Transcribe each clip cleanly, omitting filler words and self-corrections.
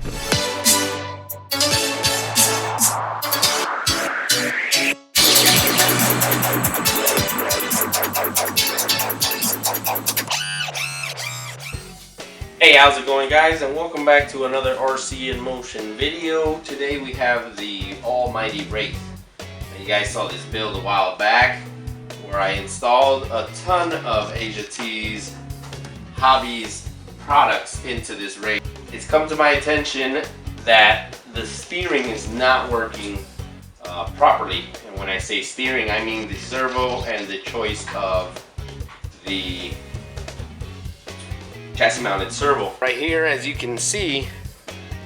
Hey, how's it going, guys, and welcome back to another RC in Motion video. Today we have the almighty Wraith. You guys saw this build a while back where I installed a ton of Asia Tees Hobbies products into this Wraith. It's come to my attention that the steering is not working properly, and when I say steering I mean the servo and the choice of the chassis mounted servo. Right here, as you can see,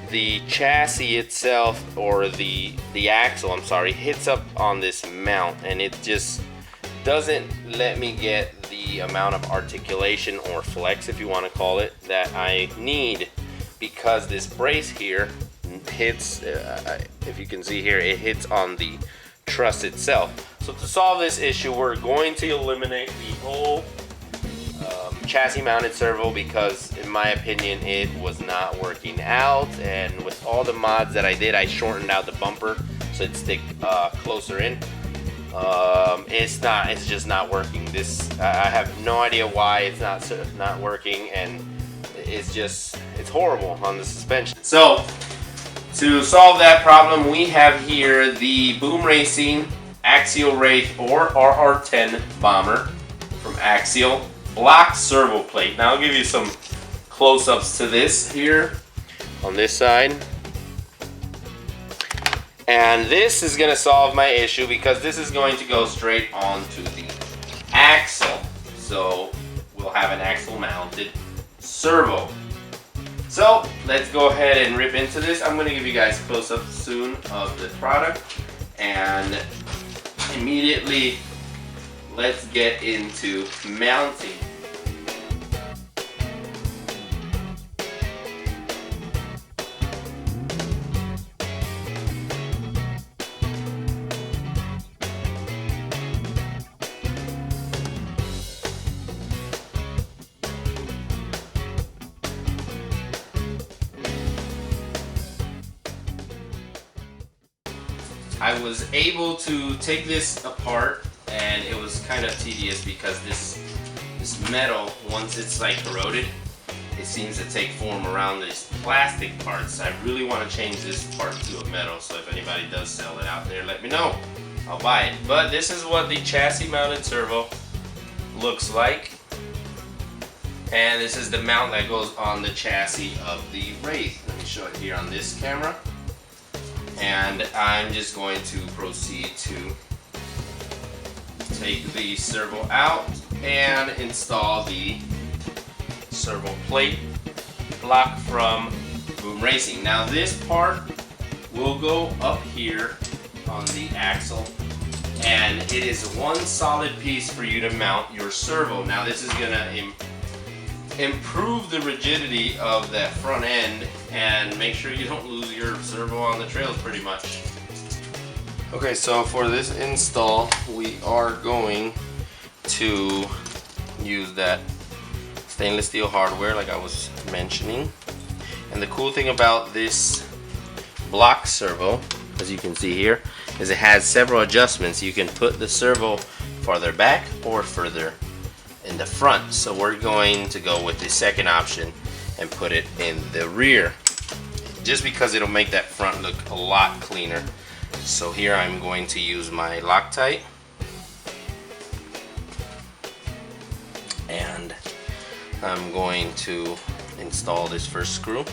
the chassis itself, or the axle, I'm sorry, hits up on this mount, and it just doesn't let me get the amount of articulation or flex, if you want to call it, that I need, because this brace here hits, if you can see here, it hits on the truss itself. So to solve this issue, we're going to eliminate the whole chassis mounted servo, because in my opinion it was not working out, and with all the mods that I did, I shortened out the bumper so it stick closer in. It's just not working. I have no idea why it's not working, and it's horrible on the suspension. So to solve that problem, we have here the Boomracing Axial Wraith, or RR10 bomber from Axial, block servo plate. Now I'll give you some close-ups to this here on this side. And this is going to solve my issue, because this is going to go straight onto the axle. So we'll have an axle mounted servo. So let's go ahead and rip into this. I'm going to give you guys close-ups soon of the product, and immediately let's get into mounting. I was able to take this apart, and it was kind of tedious because this metal, once it's like corroded, it seems to take form around these plastic parts. I really want to change this part to a metal, so if anybody does sell it out there, let me know. I'll buy it. But this is what the chassis mounted servo looks like, and this is the mount that goes on the chassis of the Wraith. Let me show it here on this camera. And I'm just going to proceed to take the servo out and install the servo plate block from Boomracing. Now this part will go up here on the axle, and it is one solid piece for you to mount your servo. Now this is going to improve the rigidity of that front end and make sure you don't lose your servo on the trails pretty much. Okay, so for this install we are going to use that stainless steel hardware like I was mentioning. And the cool thing about this block servo, as you can see here, is it has several adjustments. You can put the servo farther back or further in the front. So we're going to go with the second option and put it in the rear, just because it'll make that front look a lot cleaner. So here I'm going to use my Loctite, and I'm going to install this first screw.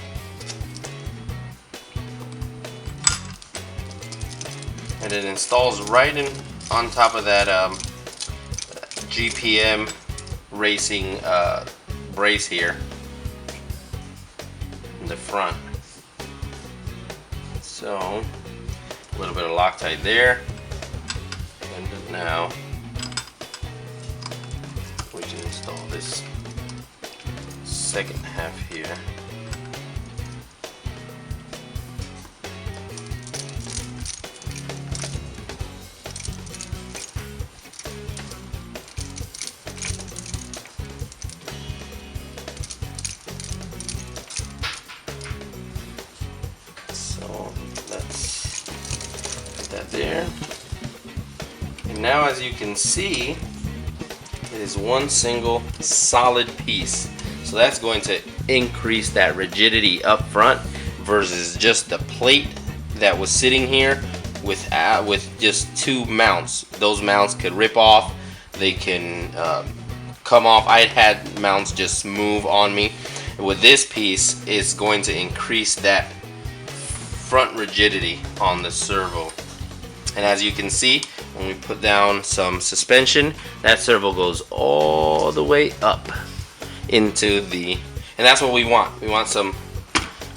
And it installs right in on top of that GPM racing brace here in the front. So a little bit of Loctite there, and now we can install this second half here. there. And now, as you can see, it is one single solid piece. So that's going to increase that rigidity up front versus just the plate that was sitting here with just two mounts. Those mounts could rip off. They can come off. I had mounts just move on me. With this piece, it's going to increase that front rigidity on the servo. And as you can see, when we put down some suspension, that servo goes all the way up into the, and that's what we want. We want some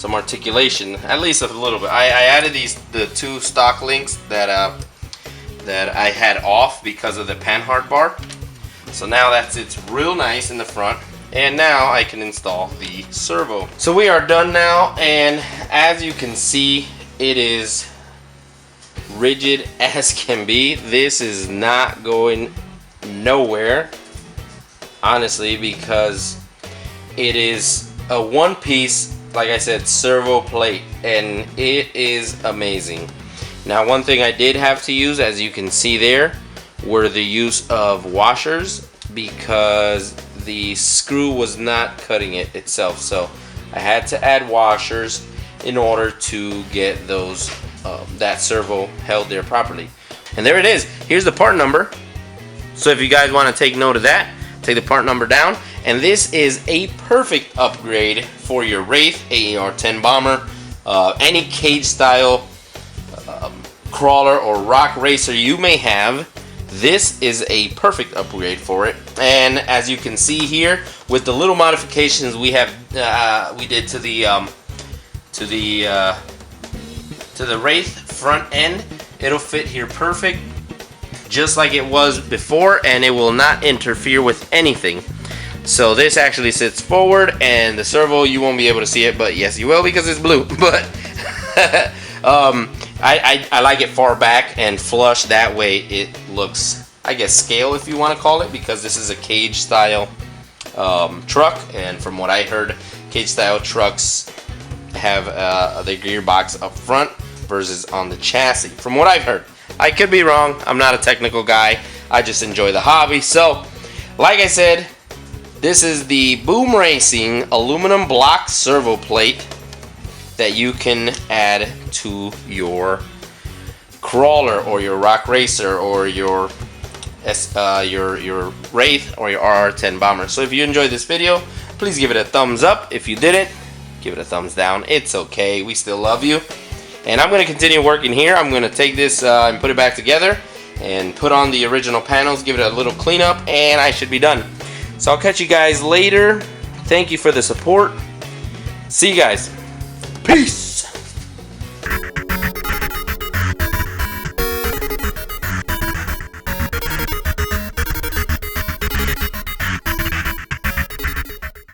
articulation, at least a little bit. I added the two stock links that I had off because of the panhard bar. So now that sits real nice in the front. And now I can install the servo. So we are done now, and as you can see, it is rigid as can be. This is not going nowhere, honestly, because it is a one-piece, like I said, servo plate, and it is amazing. Now, one thing I did have to use, as you can see there, were the use of washers, because the screw was not cutting it itself. So I had to add washers in order to get those that servo held there properly. And there it is. Here's the part number. So if you guys want to take note of that, take the part number down. And this is a perfect upgrade for your Wraith AER-10 bomber, any cage style crawler or rock racer you may have. This is a perfect upgrade for it. And as you can see here, with the little modifications we have we did to the Wraith front end, it'll fit here perfect, just like it was before, and it will not interfere with anything. So this actually sits forward, and the servo, you won't be able to see it, but yes you will, because it's blue. But I like it far back and flush. That way it looks, I guess, scale, if you want to call it, because this is a cage style truck, and from what I heard, cage style trucks have the gearbox up front versus on the chassis, from what I've heard. I could be wrong. I'm not a technical guy. I just enjoy the hobby. So, like I said, this is the Boomracing aluminum block servo plate that you can add to your crawler or your rock racer or your Wraith or your RR-10 bomber. So if you enjoyed this video, please give it a thumbs up. If you didn't, give it a thumbs down. It's okay. We still love you. And I'm going to continue working here. I'm going to take this and put it back together and put on the original panels, give it a little cleanup, and I should be done. So I'll catch you guys later. Thank you for the support. See you guys. Peace.